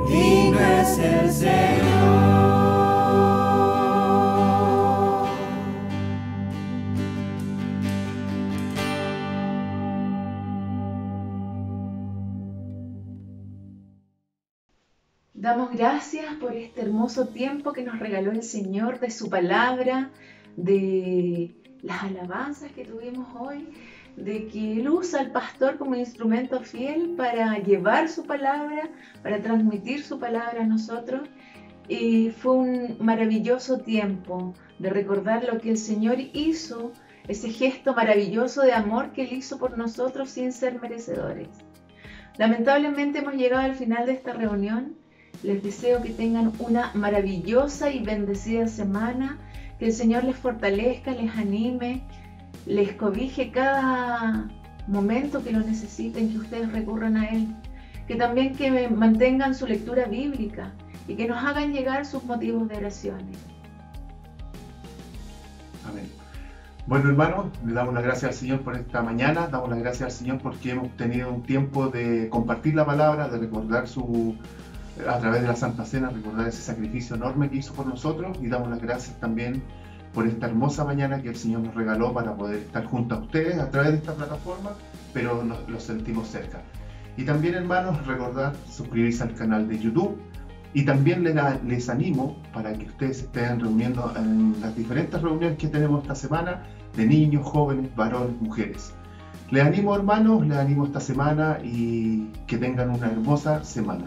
digno es el Señor.
Damos gracias por este hermoso tiempo que nos regaló el Señor, de su palabra, de las alabanzas que tuvimos hoy, de que Él usa al pastor como instrumento fiel para llevar su palabra, para transmitir su palabra a nosotros. Y fue un maravilloso tiempo de recordar lo que el Señor hizo, ese gesto maravilloso de amor que Él hizo por nosotros sin ser merecedores. Lamentablemente hemos llegado al final de esta reunión. Les deseo que tengan una maravillosa y bendecida semana, que el Señor les fortalezca, les anime, les cobije cada momento que lo necesiten, que ustedes recurran a Él, que también que mantengan su lectura bíblica y que nos hagan llegar sus motivos de oraciones.
Amén. Bueno, hermanos, le damos las gracias al Señor por esta mañana, damos las gracias al Señor porque hemos tenido un tiempo de compartir la palabra, de recordar a través de la Santa Cena, recordar ese sacrificio enorme que hizo por nosotros, y damos las gracias también por esta hermosa mañana que el Señor nos regaló para poder estar junto a ustedes a través de esta plataforma, pero los sentimos cerca. Y también, hermanos, recordar suscribirse al canal de YouTube, y también les animo para que ustedes se estén reuniendo en las diferentes reuniones que tenemos esta semana de niños, jóvenes, varones, mujeres. Les animo, hermanos, les animo esta semana y que tengan una hermosa semana.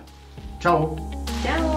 Chao.
Chao.